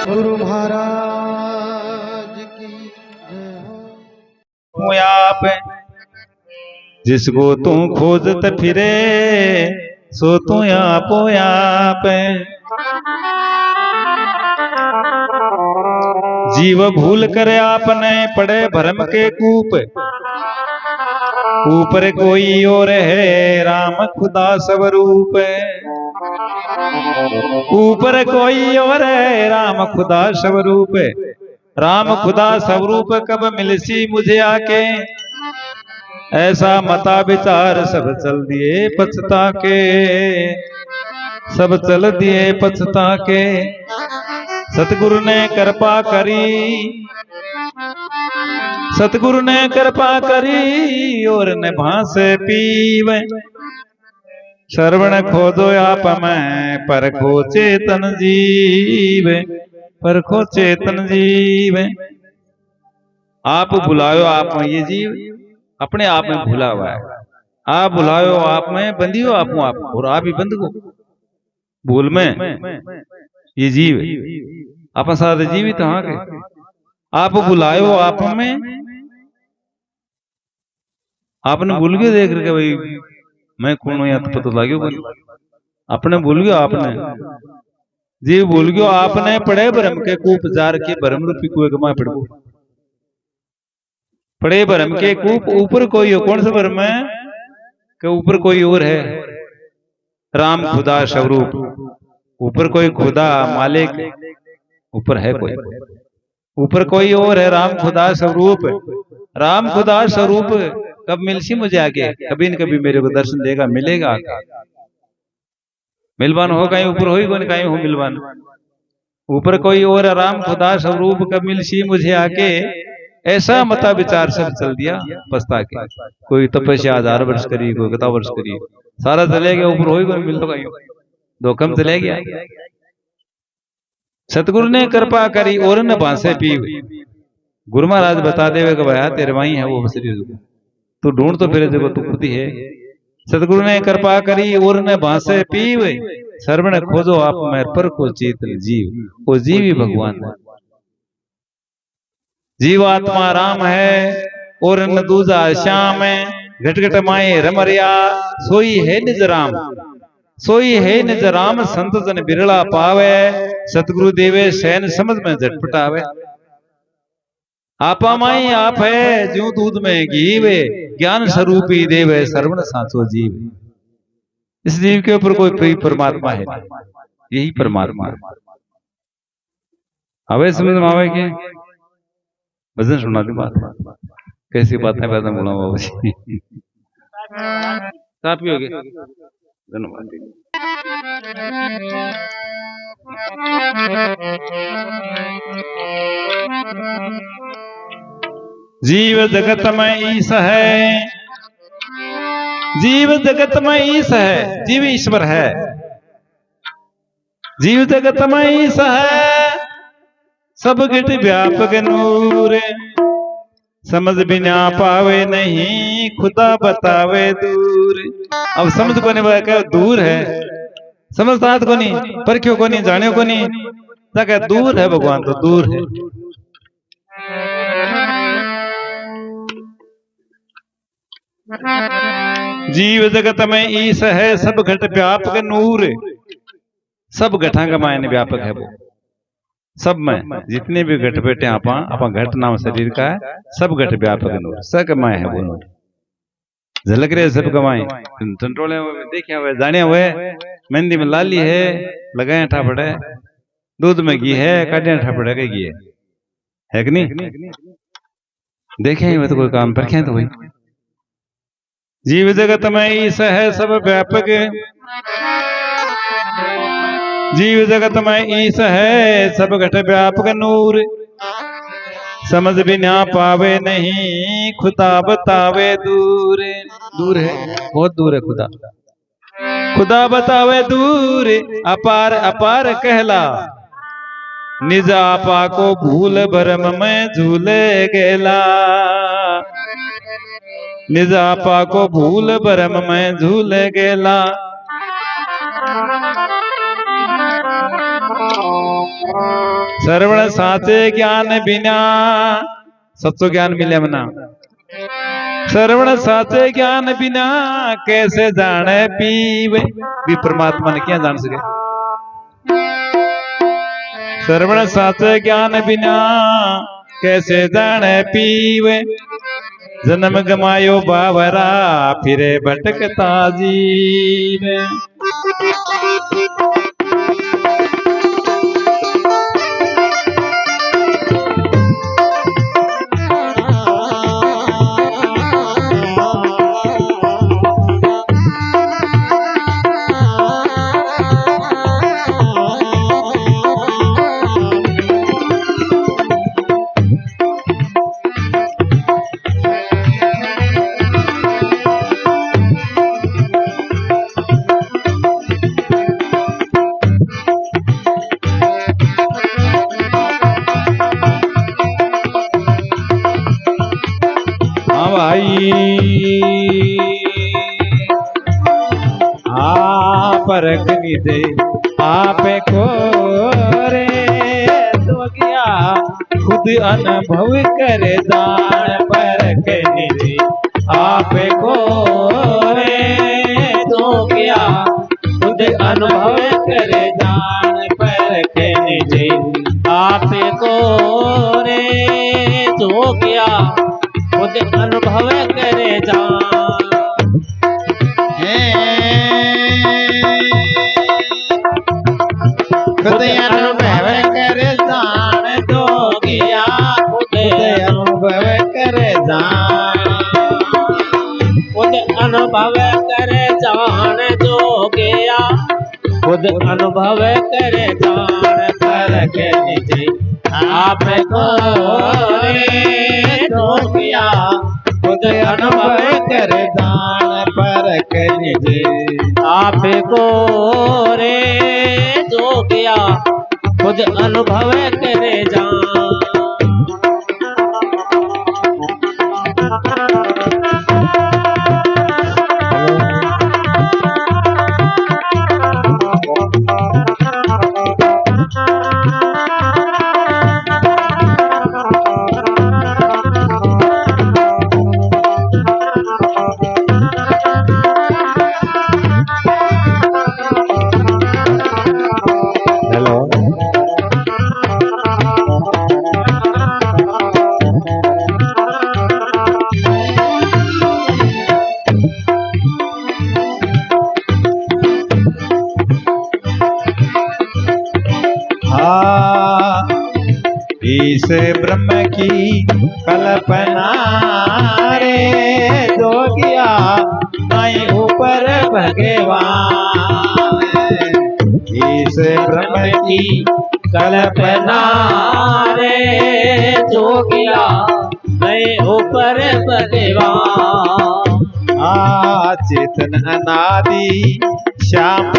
गुरु महाराज की जय हो। आप जिसको तू खोजत फिरे सो तू आपो आप। जीव भूल कर आपने पड़े भरम के कूप। ऊपर कोई और है राम खुदा स्वरूप। ऊपर कोई और है राम खुदा स्वरूप। राम खुदा स्वरूप कब मिलसी मुझे आके। ऐसा मता विचार सब चल दिए पछता के। सब चल दिए पछता के। सतगुरु ने कृपा करी। सतगुरु ने कृपा करी और ने भांस पीवे। श्रवण खोदो आप में परखो चेतन जीव। परखो चेतन जीव। आप बुलायो आप में ये जीव अपने आप में भूला हुआ है। आप बुलायो आप में बंदियो आप और आप ही बंद को भूल में ये जीव अपन सारे जीवित हाँ के। आप बुलायो आप में आपने भूल गए देख रहे भाई मैं कौन हूं या तो पता लगे अपने भूल गयो। आपने जीव भूल गयो आपने पड़े भरम के कूप जार के भरम रूपी कुएं कमा पड़ो। पड़े भरम के कूप ऊपर कोई हो कौन सा भरम है कि ऊपर कोई और है राम खुदा स्वरूप। ऊपर कोई खुदा मालिक ऊपर है कोई। ऊपर कोई और है राम खुदा स्वरूप। राम खुदा स्वरूप कब मिलसी मुझे आगे कभी न कभी मेरे को दर्शन देगा मिलेगा। मिलवान हो कहीं ऊपर हो कहीं हो मिलवान। ऊपर कोई और राम खुदा स्वरूप कब मिलसी मुझे आके। ऐसा मता विचार सब चल दिया पछता के। कोई तपस्या 1000 वर्ष करी कोई 10 वर्ष करी सारा चले गया ऊपर हो मिल तो कहीं धोखम चले गया। सतगुरु ने कृपा करी और न भांसे पी। गुरु महाराज बता देवे कि भाई तेरे वही है वो शरीर तू ढूंढ तो फिर देखो तू खुद ही है। सतगुरु ने कृपा करी और न भांसे पीव। श्रवण खोजो आप में पर को चेतन जीव। वो जीव ही भगवान है। जीवात्मा राम है और न दूजा श्याम है। घट घट माए रमरिया सोई है निज राम। सोई है निज राम संत जन बिरला पावे। सतगुरु देवे सैन समझ में झटपटावे। आपा माई आप है जो दूध में घीवे। ज्ञान स्वरूपी देवे सर्वण साचो जीव। इस जीव के ऊपर कोई परमात्मा है यही परमात्मा। हवे समझ में आवे के भजन सुना दी बात कैसी बात है पैदा बोला बाबू जी। काफी हो गए धन्यवाद। जीव जगत में ईश है। जीव जगत में ईश है। जीव ईश्वर है। जीव जगत में ईश है। सब घट व्यापक नूर। समझ बिना पावे नहीं खुदा बतावे दूर। अब समझ को नहीं क्या दूर है समझता को नहीं पर क्यों को नहीं जाने को नहीं क्या दूर है भगवान तो दूर है। जीव जगत में ईश है। सब घट व्यापक नूर। सब घटा का मायने व्यापक है वो सब में जितने भी घट बैठे आपा घट नाम शरीर का है। सब घट व्यापक नूर स कमाए है वो नूर झलक रहे सब कमाए टंटोले देखे हुए जाने हुए। मेहंदी में लाली है लगाए ठापड़े। दूध में घी है काटे ठापड़े के घी है कि नहीं देखे हुए तो कोई काम पर क्या तो वही। जीव जगत में ईश है सब व्यापक। जीव जगत में ईश है सब घट व्यापक नूर। समझ बिना पावे नहीं खुदा बतावे दूर। दूर है बहुत दूर है खुदा। खुदा बतावे दूर अपार अपार कहला। निज आपा को भूल भरम में झूले गेला। निज आपा को भूल भरम में झूले गेला। श्रवण साचे ज्ञान बिना सच्चो ज्ञान मिले मना श्रवण साचे ज्ञान बिना कैसे जाने पीवे भी परमात्मा ने क्या जान सके श्रवण साचे ज्ञान बिना कैसे जाने पीवे जन्म गमायो बावरा फिरे भटकता जीवे परख दे आप को रे तो गया खुद अनुभव करे दान परख दे आप को रे तो गया खुद अनुभव करे दान परख दे आप को रे तो गया खुद अनुभव करे जान खुद अनुभव करे जान दो गया खुद अनुभव करे जान खुद अनुभव करे जान दो गया खुद अनुभव करे जान परख निजे आप को रे दो गया खुद अनुभव करे जान परख निजे आप को रे जो गया खुद अनुभव करे जान इस ब्रह्म की कल्पना रे जो गया नहीं ऊपर भगवान इस ब्रह्म की कल्पना रे जो गया नहीं ऊपर भगवान चेतन अनादि श्याम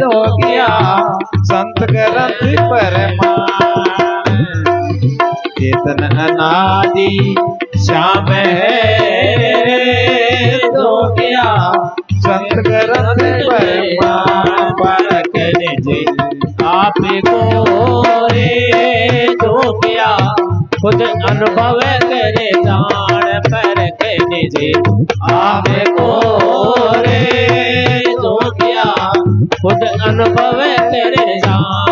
तो गया संत ग्रंथ परमान चेतन अनादि श्याम तो गया संत ग्रंथ परमान परख निजे आप को रे तो गया खुद अनुभव करे जान परख निजे आप को रे तो गया खुद अनुभव करे जान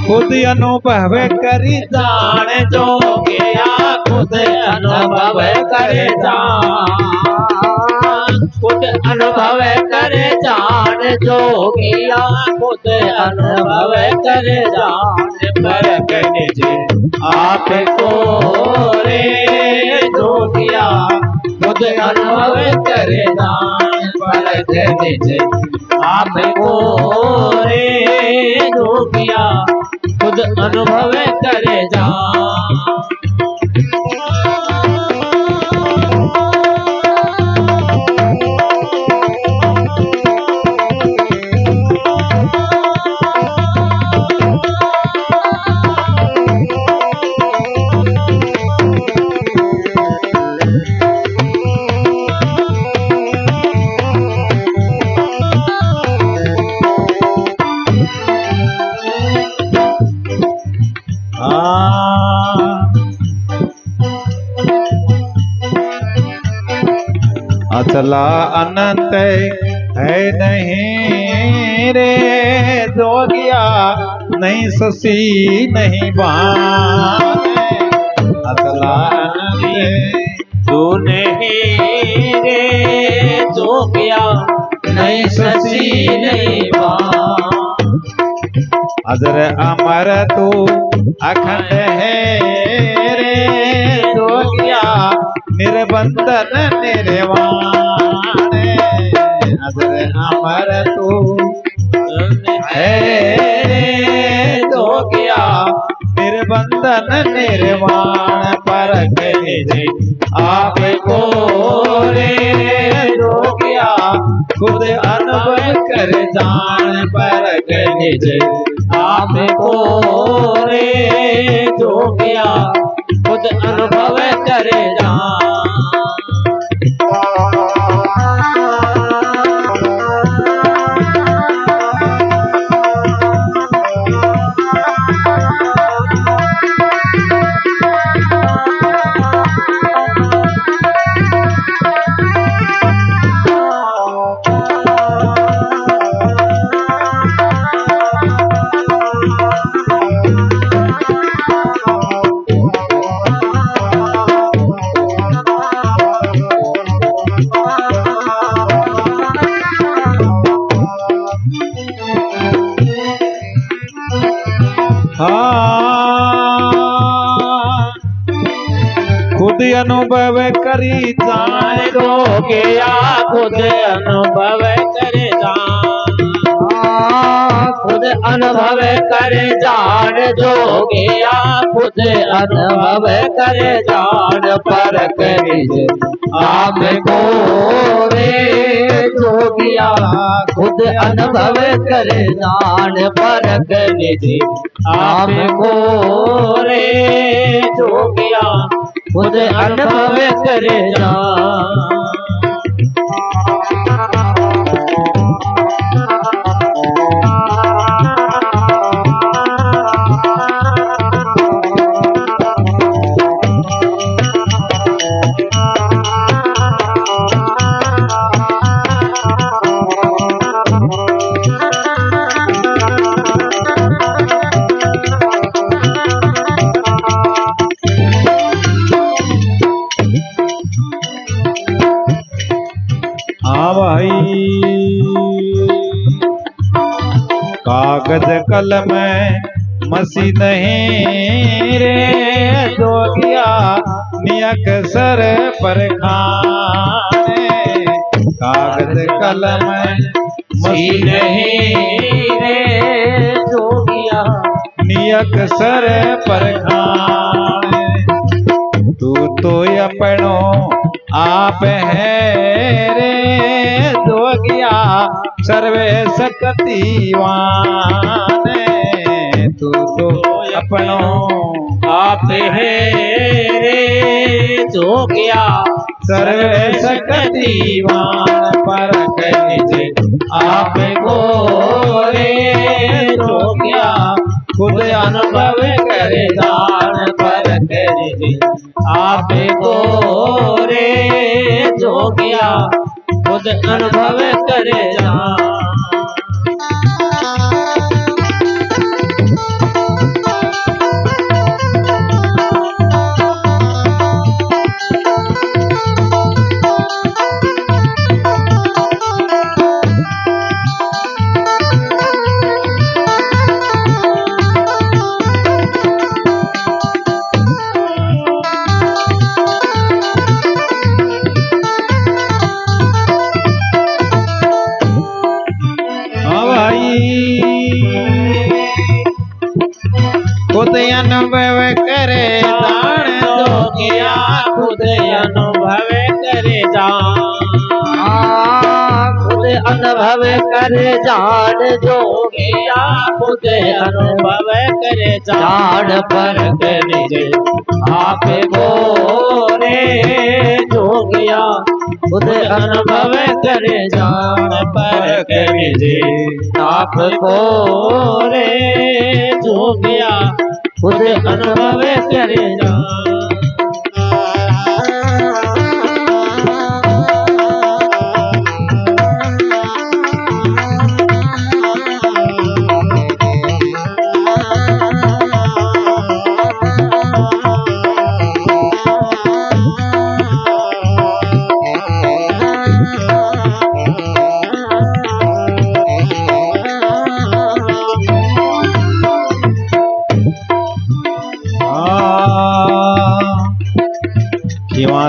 खुद अनुभव करी जान जो गया खुद अनुभव करे जान खुद अनुभव करे जान जो गया खुद अनुभव करे जान परख निजे आप को रे जो गया खुद अनुभव करे जान परख परख निज आपको रे जोगिया खुद अनुभव करे जा। अचला अनंत है नहीं रे जोगिया, नहीं ससी नहीं बान। अचला अनंत तू नहीं रे जोगिया, नहीं ससी नहीं बान। अजर अमर तू अखंड है रे जोगिया, निर्बंधन निर्वाण। अजर अमर तू है रे जोगिया, निर्बंधन निर्वाण। परख निज आपको रे जोगिया, खुद अनुभव कर जान। परख निज आपको रे जोगिया, खुद अनुभव करे जा। खुद अनुभव करी जान जोगिया, खुद अनुभव करे जान। खुद अनुभव करे जान जोगिया, खुद अनुभव करे जान। परख निज आपको रे जोगिया, खुद अनुभव करे जान। परख निज आपको रे जोगिया, खुद अनुभव करे जा। कागज कलम मसी नहीं रे जोगिया, नियक सर पर खाने। कागज कलम मसी नहीं रे जोगिया, नियक सर पर खाने। तू तो अपनो आप है रे जोगिया, सर्वे शक्तिवान। तू तो अपनो आप है रे जोगिया, सर्वे शक्तिवान। परख निज आपको रे जोगिया, खुद अनुभव करे जान। परख निज आपको रे जोगिया, खुद अनुभव करे जा। खुद अनुभव करे जान जोगिया खुद अनुभव करे खुद अनुभव करे जान जोगिया खुद अनुभव करे जान पर निज आप गोरे जोगिया खुद अनुभव करे जान पर निज आप गोरे जोगिया खुद अनुभव करे जान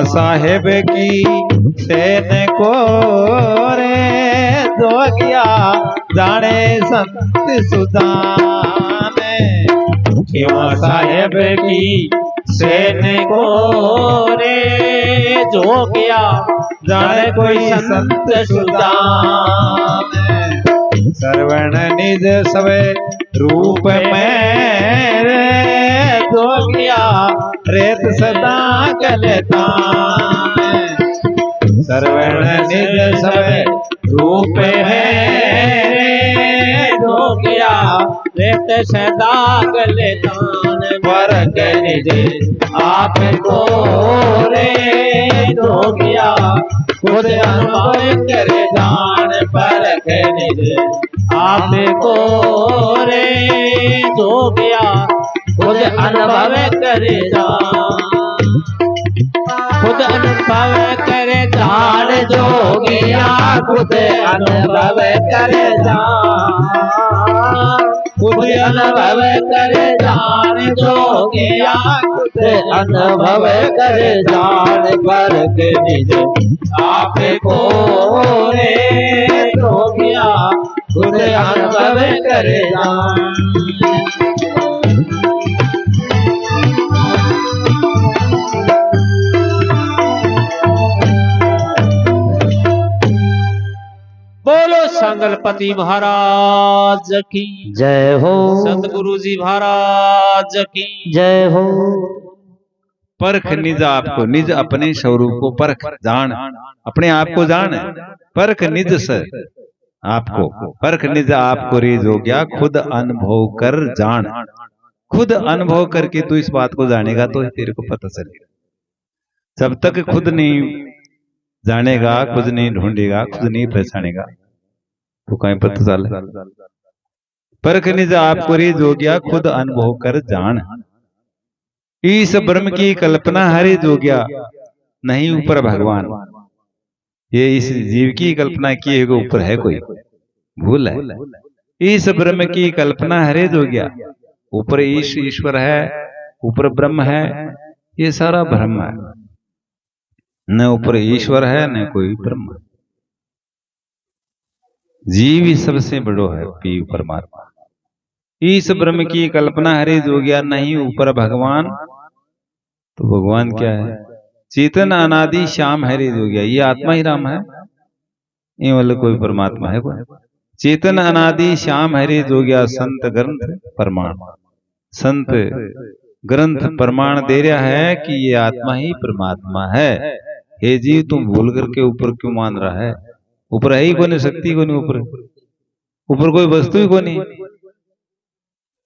साहेब की सेन को रे जोगिया जाने संत सुजाने क्यों साहेब की सेन को रे जोगिया जाने कोई संत सुजाने श्रवण निज सवे रूप में रे जोगिया रेत सदा गलता श्रवण निज सवे रूप है जोगिया रेत सदा गलतान पर निज आप को रे जोगिया खुद अनुभव करे जान पर निज आप को रे जोगिया खुद अनुभव करे खुद अनुभव करे जान जोगिया खुद अनुभव करे खुद अनुभव करे जान जोगिया खुद अनुभव करे जान पर निज आप को रे जोगिया खुद अनुभव करे बोलो संगलपति महाराज की जय हो। सतगुरु जी महाराज की जय हो। परख निज आपको, निज अपने स्वरूप को परख जान, अपने आप को जान, परख निज से आपको, परख निज आपको रीज हो गया, खुद अनुभव कर जान। खुद अनुभव करके तू इस बात को जानेगा तो तेरे को पता चलेगा। जब तक खुद नहीं जानेगा, खुद नहीं ढूंढेगा, खुद नहीं पहचानेगा तो कहीं पता चले। परख निज आपको रीज हो गया, खुद अनुभव कर जान। इस ब्रह्म की कल्पना हरे जो गया, नहीं ऊपर भगवान। ये इस जीव की कल्पना किए हुए ऊपर है कोई, भूल है। इस ब्रह्म की कल्पना हरे जो गया, ऊपर ईश्वर है, ऊपर ब्रह्म है, ये सारा भ्रम है। न ऊपर ईश्वर है न कोई ब्रह्म। जीव ही सबसे बड़ो है, पी परमात्मा। इस ब्रह्म की कल्पना हरे जो गया, नहीं ऊपर भगवान। तो भगवान क्या है? चेतन अनादि श्याम हरे जो गया, ये आत्मा ही राम है, ये वाले कोई परमात्मा है कोई? चेतन अनादि श्याम हरे जो गया, संत ग्रंथ प्रमाण। संत ग्रंथ प्रमाण दे रहा है कि ये आत्मा ही परमात्मा है। हे जीव, तुम भूल करके ऊपर क्यों मान रहा है? ऊपर है ही कोई नहीं, शक्ति कोई नहीं, ऊपर कोई वस्तु ही कोई नहीं।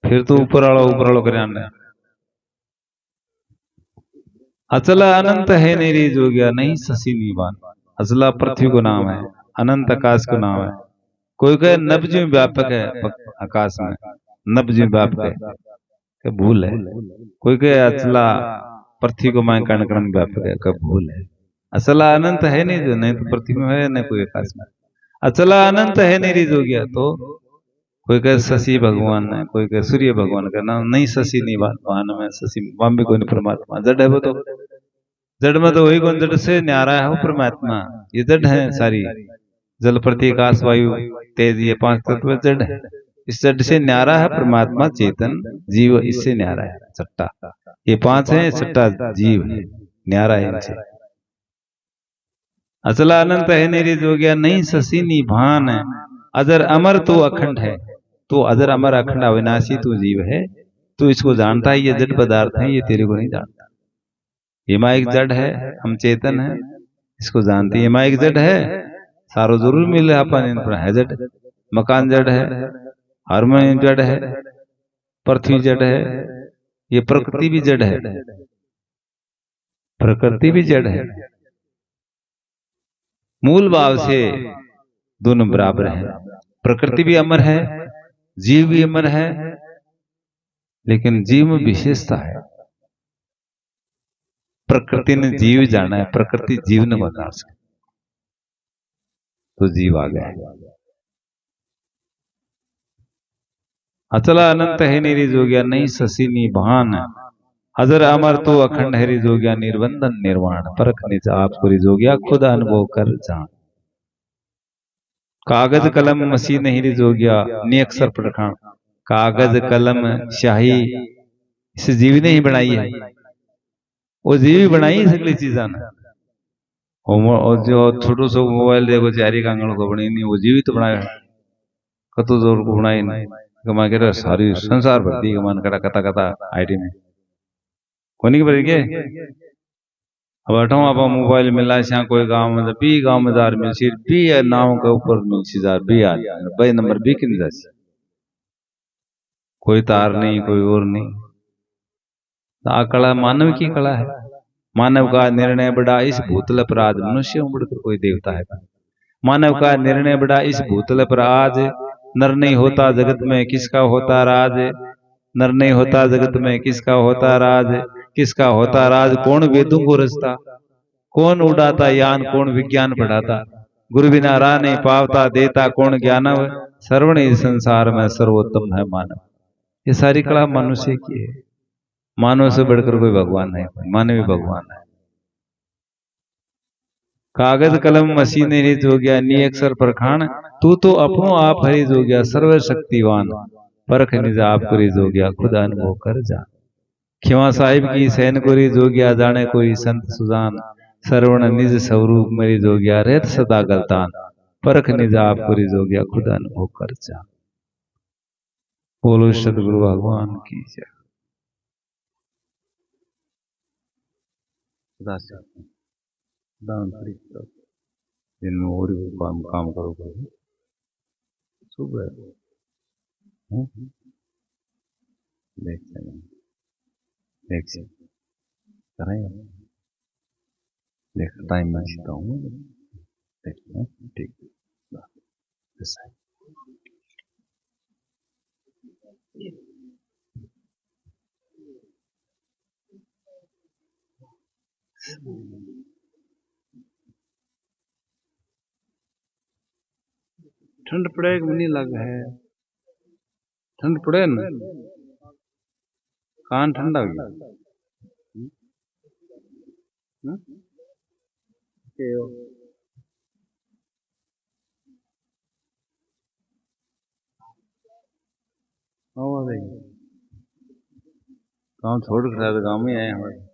फिर तो ऊपर वाला करे आना। अचला अनंत है नेरी जो गया, नहीं ससी निवान। अचला पृथ्वी को नाम है, अनंत आकाश को नाम है। कोई कहे नब्ज में व्यापक है आकाश में, नब्ज में व्यापक है, क्या भूल है। कोई कहे अचला पृथ्वी को मैं कण कण व्यापक है, क्या भूल है। अचला अनंत है नहीं जो, नहीं तो पृथ्वी में है न कोई आकाश में। अचला अनंत है नेरी जो गया, तो कोई कहे शशि भगवान है, कोई कहे सूर्य भगवान का नाम नहीं। शशि नहीं वाहन में शशि वाम भी कोई नहीं परमात्मा। जड़ है वो तो, जड़ में तो वही कौन, जड़ से न्यारा है वो परमात्मा। ये जड़ है सारी, जल पृथ्वी आकाश वायु तेज, ये 5 तत्व जड़ है। इस जड़ से न्यारा है परमात्मा चेतन जीव, इससे न्यारा है सट्टा। ये 5 है, सट्टा जीव है, न्यारा है इनसे। अचला अनंत है निरी जोगिया, नहीं ससी निभान है। अजर अमर तो अखंड है, तो अजर अमर अखंड अविनाशी तू जीव है, तू इसको जानता है। ये जड़ पदार्थ है, ये तेरे को नहीं जानता। ये माँ एक जड़ है, हम चेतन है, इसको जानते। ये माँ एक जड़ है, सारो जरूर मिल रहा अपन इन पर है जड़। मकान जड़ है, हारमोनियम जड़ है, पृथ्वी जड़ है, ये प्रकृति भी जड़ है, प्रकृति भी जड़ है। मूल भाव से दोनों बराबर हैं। प्रकृति भी अमर है, जीव भी अमर है, लेकिन जीव में विशेषता है। प्रकृति ने जीव जाना है, प्रकृति जीव ने बता सके, तो जीव आ गया है। अचला अनंत है निरी जोगिया, नहीं ससी निभान। अजर अमर तो अखंड हरि जोगिया, निर्बंधन निर्वाण। परख निज आपको रिजोगिया, खुद अनुभव कर जान। कागज कलम मसीह नहीं रिजोगिया, नियक्षर प्रखान। कागज कलम शाही इसे जीव ने ही बनाई है, वो जीव ही बनाई है सगली चीजा ने। और जो छोटो सो मोबाइल देखो चारी कांगड़ को बनी नहीं, वो जीव ही तो बनाया है, कतो जोर को बनाई नहीं। कमा के सारी संसार भरती कमान करा कता कता आईटी में कोनी भर के। अब अठो आप मोबाइल मिला से कोई गांव में बी गांव में जार मिल सिर बी नाम के ऊपर मिल जार बी आ भाई नंबर बी किन जा, कोई तार नहीं कोई और नहीं। आ कला मानव की कला है। मानव का निर्णय बड़ा इस भूतल पर आज, मनुष्य बढ़कर कोई देवता है। मानव का निर्णय बड़ा इस भूतल पर आज, नर नहीं होता जगत में किसका होता राज। नर नहीं होता जगत में किसका होता राज, किसका होता राज। कौन वेदों को रचता, कौन उड़ाता यान, कौन विज्ञान पढ़ाता। गुरु बिना राह नहीं पावता, देता कौन ज्ञानव। सर्वण इस संसार में सर्वोत्तम है मानव। ये सारी कला मनुष्य की है। मानव से बढ़कर कोई भगवान नहीं, मानव ही भगवान है। कागज कलम मसीह ने रित हो गया, नी अक्षर परखान। तू तो अपनो आप हरिज हो गया, सर्व शक्तिवान। परख निज आप को रिज हो गया, खुद अनुभव कर जा। खिवा साहिब की सैन को रिज हो गया, जाने कोई संत सुजान। सर्वण निज स्वरूप में रिज हो गया, रहत सदा गलतान। परख निज आप को रिज हो गया, खुद अनुभव कर जा। बोलो सतगुरु भगवान की जय। दिन में और भी काम करो सुबह देख टाइम में सीता हूँ ठीक। ठंड पड़े नहीं लगा है, ठंड पड़े ना कान ठंडा हो गया। गाँव छोड़ कर गाँव में आए हमारे।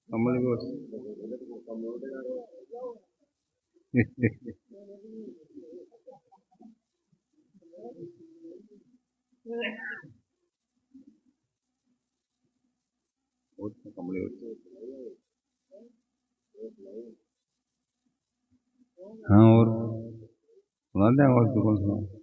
कमल हाँ और सुना दें और तो कौन सुना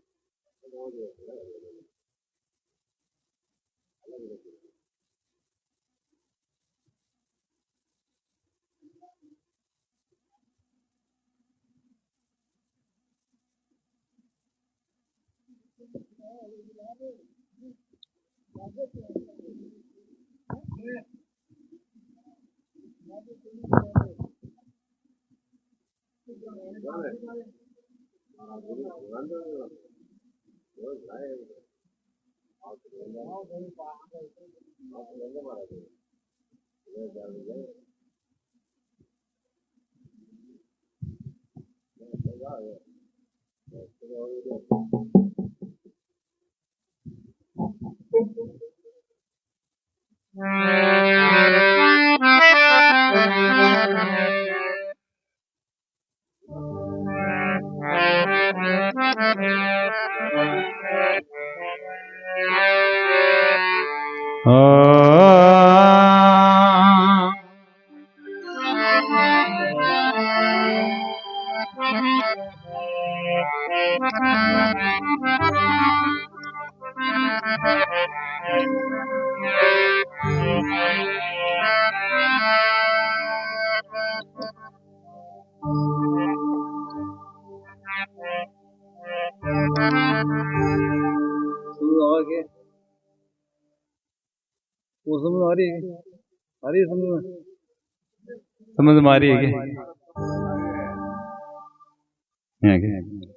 समझ में आ रही है क्या यहाँ के